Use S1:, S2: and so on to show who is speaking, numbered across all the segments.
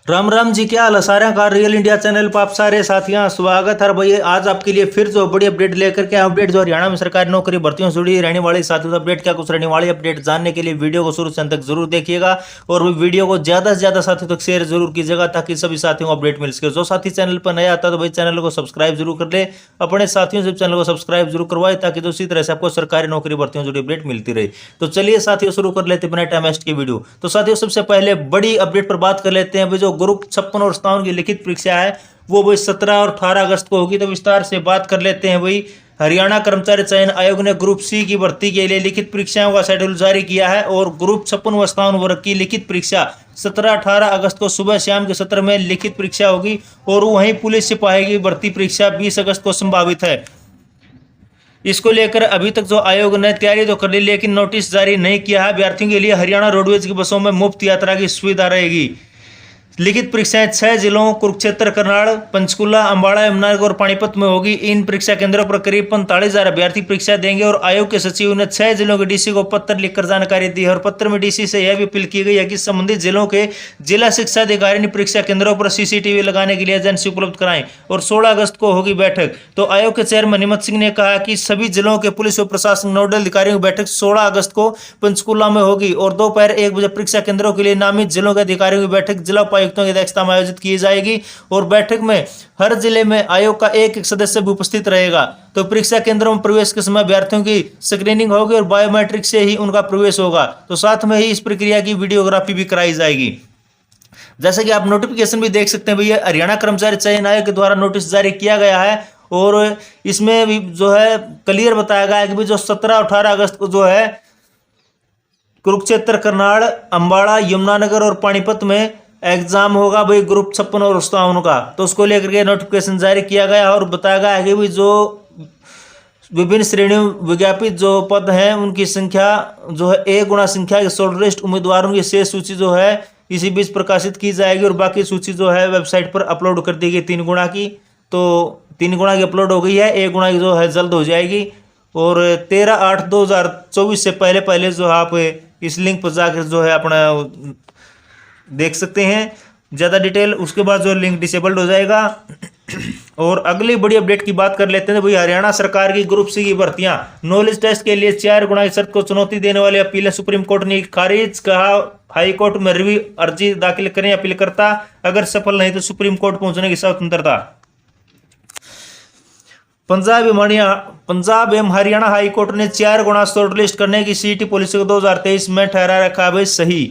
S1: राम राम जी, क्या हाल है सारे का रियल इंडिया चैनल पर आप सारे साथियों स्वागत है भाई। आज आपके लिए फिर जो बड़ी अपडेट लेकर के अपडेट जो हरियाणा में सरकारी नौकरी भर्तियों से जुड़ी रहने वाली साथियों अपडेट क्या कुछ रहने वाली अपडेट जानने के लिए वीडियो को शुरू से अंत तक जरूर देखिएगा और वीडियो को ज्यादा से ज्यादा साथियों तक शेयर जरूर कीजिएगा ताकि सभी साथियों को अपडेट मिल सके। जो साथी चैनल पर नया आता है तो भाई चैनल को सब्सक्राइब जरूर कर ले, अपने साथियों से चैनल को सब्सक्राइब जरूर करवाए ताकि जो इसी तरह से आपको सरकारी नौकरी भर्तियों से जुड़ी अपडेट मिलती रहे। तो चलिए साथियों शुरू कर लेते बिना टाइम वेस्ट की वीडियो। तो साथियों सबसे पहले बड़ी अपडेट पर बात कर लेते हैं। जो ग्रुप 56 और 57 की लिखित परीक्षा है वो भाई 17 और 18 अगस्त को होगी। तो विस्तार से बात कर लेते हैं भाई। हरियाणा कर्मचारी चयन आयोग ने ग्रुप सी की भर्ती के लिए लिखित परीक्षाओं का शेड्यूल जारी किया है और ग्रुप 56 व 57 वर्ग की लिखित परीक्षा 17-18 अगस्त को सुबह शाम के सत्र में लिखित परीक्षा होगी और वहीं पुलिस सिपाही की भर्ती परीक्षा 20 अगस्त को संभावित है। इसको लेकर अभी तक जो आयोग ने तैयारी तो कर ली लेकिन नोटिस जारी नहीं किया है। अभ्यर्थियों के लिए हरियाणा रोडवेज की बसों में मुफ्त यात्रा की सुविधा रहेगी। लिखित परीक्षाएं 6 जिलों कुरुक्षेत्र, करनाल, पंचकुला, अंबाला, यमुनानगर और पानीपत में होगी। इन परीक्षा केंद्रों पर करीब 45,000 अभ्यर्थी परीक्षा देंगे और आयोग के सचिव ने 6 जिलों के डीसी को पत्र लिखकर जानकारी दी है और पत्र में डीसी से यह भी अपील की गई है कि संबंधित जिलों के जिला शिक्षा अधिकारी ने परीक्षा केंद्रों पर सीसीटीवी लगाने के लिए एजेंसी उपलब्ध कराएं और 16 अगस्त को होगी बैठक। तो आयोग के चेयरमैन हिम्मत सिंह ने कहा कि सभी जिलों के पुलिस और प्रशासन नोडल अधिकारियों की बैठक 16 अगस्त को पंचकुला में होगी और दोपहर 1 बजे परीक्षा केंद्रों के लिए नामित जिलों के अधिकारियों की बैठक जिला उपायुक्तों की अध्यक्षता में आयोजित की जाएगी और बैठक में हर जिले में आयोग का एक सदस्य भी उपस्थित रहेगा। तो परीक्षा केंद्रों में प्रवेश के समय अभ्यर्थियों की स्क्रीनिंग होगी और बायोमेट्रिक से ही उनका प्रवेश होगा। तो साथ में ही इस प्रक्रिया की वीडियोग्राफी भी कराई जाएगी। जैसे कि आप नोटिफिकेशन भी देख सकते हैं भैया, हरियाणा कर्मचारी चयन आयोग के द्वारा नोटिस जारी किया गया है और इसमें भी जो है क्लियर बताया गया है कि जो 17 और 18 अगस्त को जो है कुरुक्षेत्र, करनाल, अंबाला, यमुनानगर और पानीपत में एग्जाम होगा भाई ग्रुप 56 और 57 का। तो उसको लेकर के नोटिफिकेशन जारी किया गया और बताया गया है कि भाई जो विभिन्न श्रेणियों विज्ञापित जो पद हैं उनकी संख्या जो है A गुणा संख्या के शॉर्टलिस्ट उम्मीदवारों की शेष सूची जो है इसी बीच प्रकाशित की जाएगी और बाकी सूची जो है वेबसाइट पर अपलोड कर दी गई 3 गुणा की। तो 3 गुणा की अपलोड हो गई है, 1 गुणा की जो है जल्द हो जाएगी और 13/8/2024 से पहले जो आप इस लिंक पर जाकर जो है अपना देख सकते हैं ज़्यादा डिटेल। उसके बाद जो लिंक डिसेबल्ड हो जाएगा। और अगली बड़ी अपडेट की बात कर लेते हैं भाई। हरियाणा सरकार की ग्रुप सी की भर्तियां नॉलेज टेस्ट के लिए 4 गुणा की शर्त को चुनौती देने वाली अपीलें सुप्रीम कोर्ट ने खारिज। कहा हाई कोर्ट में रिव्यू अर्जी दाखिल करें अपीलकर्ता, अगर सफल नहीं तो सुप्रीम कोर्ट पहुंचने की स्वतंत्रता। पंजाब एवं हरियाणा हाई कोर्ट ने 4 गुणा शॉर्टलिस्ट करने की सीईटी पॉलिसी को 2023 में ठहरा रखा है सही।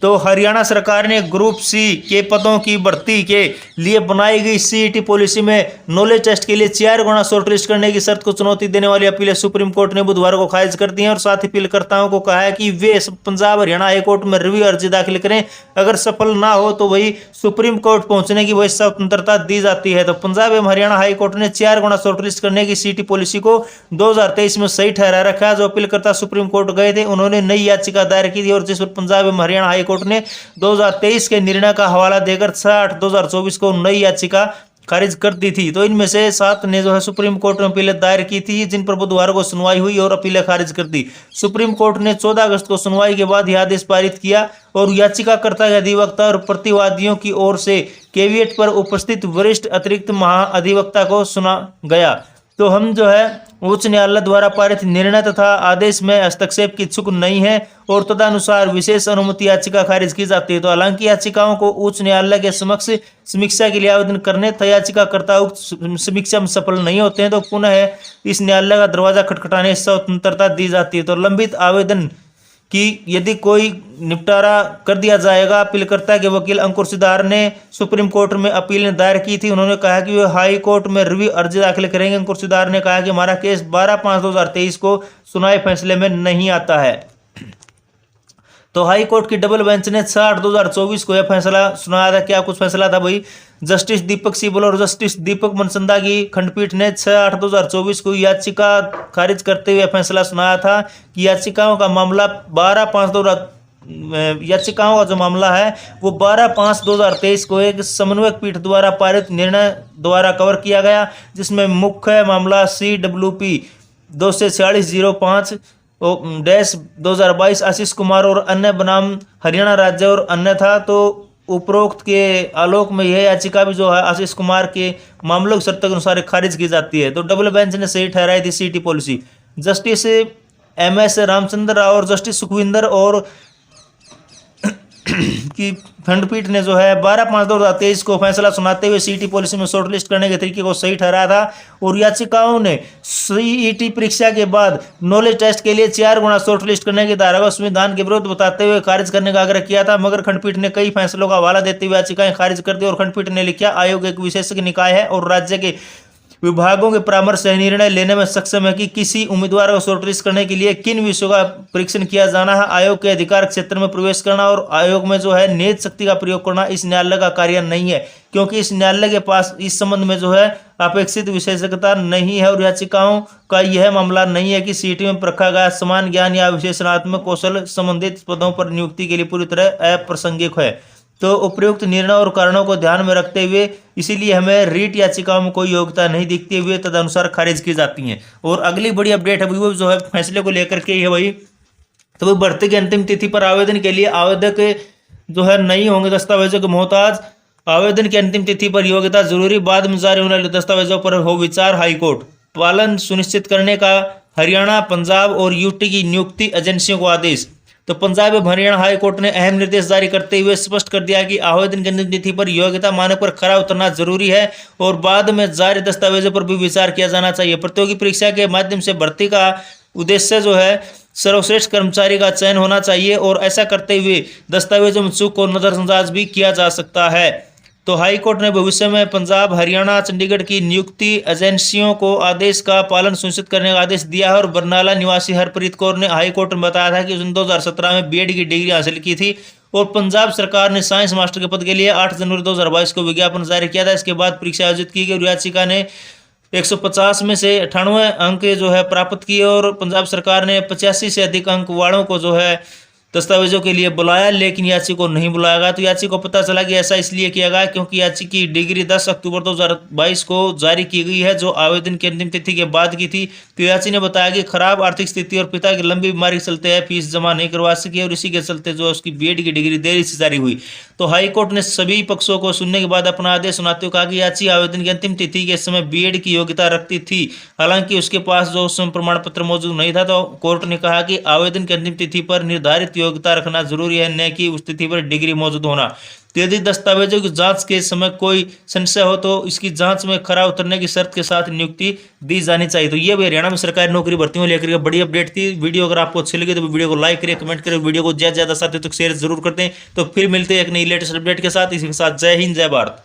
S1: तो हरियाणा सरकार ने ग्रुप सी के पदों की भर्ती के लिए बनाई गई सीईटी पॉलिसी में नॉलेज टेस्ट के लिए 4 गुणा शॉर्टलिस्ट करने की शर्त को चुनौती देने वाली अपीलें सुप्रीम कोर्ट ने बुधवार को खारिज कर दी हैं और साथ ही अपीलकर्ताओं को कहा है कि वे पंजाब हरियाणा हाई कोर्ट में रिव्यू अर्जी दाखिल करें, अगर सफल ना हो तो वही सुप्रीम कोर्ट पहुंचने की वही स्वतंत्रता दी जाती है। तो पंजाब एवं हरियाणा हाई कोर्ट ने 4 गुणा शॉर्टलिस्ट करने की सीईटी पॉलिसी को 2023 में सही ठहरा रखा है। जो अपीलकर्ता सुप्रीम कोर्ट गए थे उन्होंने नई याचिका दायर की थी और जिस पर पंजाब एवं हरियाणा हाई कोर्ट ने 2023 के निर्णय का हवाला देकर 6/8/2024 को नई याचिका खारिज कर दी थी। तो इनमें से 7 ने जो है सुप्रीम कोर्ट में अपीलें दायर की थी जिन पर बुधवार को सुनवाई हुई और अपीलें खारिज कर दी। सुप्रीम कोर्ट ने 14 अगस्त को सुनवाई के बाद यह आदेश पारित किया और याचिकाकर्ता के अधिवक्ता और प्रतिवादियों की ओर से कैविएट पर उपस्थित वरिष्ठ अतिरिक्त महाअधिवक्ता को सुना गया। तो हम जो है उच्च न्यायालय द्वारा पारित निर्णय तथा आदेश में हस्तक्षेप की इच्छुक नहीं है और तदनुसार विशेष अनुमति याचिका खारिज की जाती है। तो हालांकि याचिकाओं को उच्च न्यायालय के समक्ष समीक्षा के लिए आवेदन करने तथा याचिकाकर्ता उक्त समीक्षा में सफल नहीं होते हैं तो पुनः इस न्यायालय का दरवाजा खटखटाने की स्वतंत्रता दी जाती है। तो लंबित आवेदन कि यदि कोई निपटारा कर दिया जाएगा। अपीलकर्ता के वकील अंकुर सिद्धार ने सुप्रीम कोर्ट में अपील दायर की थी। उन्होंने कहा कि वे हाई कोर्ट में रिव्यू अर्जी दाखिल करेंगे। अंकुर सिद्धार ने कहा कि हमारा केस 12/5/2023 को सुनाए फैसले में नहीं आता है। तो हाई कोर्ट की डबल बेंच ने 6/8/2024 को यह फैसला सुनाया था। क्या कुछ फैसला था भाई? जस्टिस दीपक सिबल और जस्टिस दीपक मनचंदा की खंडपीठ ने 6/8/2024 को याचिका खारिज करते हुए फैसला सुनाया था कि याचिकाओं का मामला 12/5 याचिकाओं का जो मामला है वो 12/5/2023 को एक समन्वयक पीठ द्वारा पारित निर्णय द्वारा कवर किया गया, जिसमें मुख्य मामला CWP 246/05 -2022 आशीष कुमार और अन्य बनाम हरियाणा राज्य और अन्य था। तो उपरोक्त के आलोक में यह याचिका भी जो है आशीष कुमार के मामलों की शर्तों के अनुसार खारिज की जाती है। तो डबल बेंच ने सही ठहराई थी सीटी policy. Justice MS Ramchandra Rao और जस्टिस सुखविंदर और की खंडपीठ ने जो है 12/5/2023 को फैसला सुनाते हुए सीईटी पॉलिसी में शॉर्टलिस्ट करने के तरीके को सही ठहराया था और याचिकाओं ने सीईटी परीक्षा के बाद नॉलेज टेस्ट के लिए 4 गुना शॉर्टलिस्ट करने की धारा को संविधान के विरुद्ध बताते हुए खारिज करने का आग्रह किया था, मगर खंडपीठ ने कई फैसलों का हवाला देते हुए याचिकाएं खारिज कर दी और खंडपीठ ने लिखा, आयोग एक विशेषज्ञ निकाय है और राज्य के विभागों के परामर्श से निर्णय लेने में सक्षम है कि किसी उम्मीदवार को शॉर्टलिस्ट करने के लिए किन विषयों का परीक्षण किया जाना है। आयोग के अधिकार क्षेत्र में प्रवेश करना और आयोग में जो है निहित शक्ति का प्रयोग करना इस न्यायालय का कार्य नहीं है, क्योंकि इस न्यायालय के पास इस संबंध में जो है अपेक्षित विशेषज्ञता नहीं है और याचिकाओं का यह मामला नहीं है कि सीईटी में परखा गया समान ज्ञान या विशेषणात्मक कौशल संबंधित पदों पर नियुक्ति के लिए पूरी तरह अप्रासंगिक है। तो उपयुक्त निर्णय और कारणों को ध्यान में रखते हुए इसीलिए हमें रीट याचिकाओं में कोई योग्यता नहीं दिखती हुए तदनुसार खारिज की जाती हैं। और अगली बड़ी अपडेट है वो जो है फैसले को लेकर के है भाई, तो वो भर्ती की अंतिम तिथि पर आवेदन के लिए आवेदक जो है नहीं होंगे दस्तावेजों के मोहताज। आवेदन की अंतिम तिथि पर योग्यता जरूरी, बाद में जारी होने वाले दस्तावेजों पर हो विचार। हाईकोर्ट पालन सुनिश्चित करने का हरियाणा, पंजाब और यूटी की नियुक्ति एजेंसियों को आदेश। तो पंजाब एवं हरियाणा हाई कोर्ट ने अहम निर्देश जारी करते हुए स्पष्ट कर दिया कि आवेदन की अंतिम तिथि पर योग्यता मानक पर खरा उतरना जरूरी है और बाद में जारी दस्तावेजों पर भी विचार किया जाना चाहिए। प्रतियोगी परीक्षा के माध्यम से भर्ती का उद्देश्य जो है सर्वश्रेष्ठ कर्मचारी का चयन होना चाहिए और ऐसा करते हुए दस्तावेजों में चूक को नजरअंदाज भी किया जा सकता है। तो हाई कोर्ट ने भविष्य में पंजाब, हरियाणा, चंडीगढ़ की नियुक्ति एजेंसियों को आदेश का पालन सुनिश्चित करने का आदेश दिया है। और बरनाला निवासी हरप्रीत कौर ने हाई कोर्ट में बताया था कि उसने 2017 में बीएड की डिग्री हासिल की थी और पंजाब सरकार ने साइंस मास्टर के पद के लिए 8 जनवरी 2022 को विज्ञापन जारी किया था। इसके बाद परीक्षा आयोजित की गई और याचिका ने 150 में से 98 अंक जो है प्राप्त किए और पंजाब सरकार ने 85 से अधिक अंक वालों को जो है दस्तावेजों के लिए बुलाया, लेकिन याची को नहीं बुलाया गया। तो याची को पता चला कि ऐसा इसलिए किया गया क्योंकि याची की डिग्री 10 अक्टूबर 2022 को जारी की गई है, जो आवेदन की अंतिम तिथि के बाद की थी। तो याची ने बताया कि खराब आर्थिक स्थिति और पिता की लंबी बीमारी के चलते है फीस जमा नहीं करवा सकी और इसी के चलते जो उसकी बीएड की डिग्री देरी से जारी हुई। तो हाईकोर्ट ने सभी पक्षों को सुनने के बाद अपना आदेश सुनाते हुए कहा कि याची आवेदन की अंतिम तिथि के समय बीएड की योग्यता रखती थी, हालांकि उसके पास जो उस समय प्रमाण पत्र मौजूद नहीं था। तो कोर्ट ने कहा कि आवेदन की अंतिम तिथि पर निर्धारित योग्यता रखना जरूरी है, न कि उस तिथि पर डिग्री मौजूद होना। तो यदि दस्तावेजों की जांच के समय कोई संशय हो तो इसकी जांच में खरा उतरने की शर्त के साथ नियुक्ति दी जानी चाहिए। तो ये हरियाणा में सरकारी नौकरी भर्तियों लेकर के बड़ी अपडेट थी। वीडियो अगर आपको अच्छी लगी तो वीडियो को लाइक करें, कमेंट करें, वीडियो को ज्यादा साथियों तक शेयर जरूर करते हैं। तो फिर मिलते हैं एक नई लेटेस्ट अपडेट के साथ। इसी के साथ जय हिंद, जय भारत।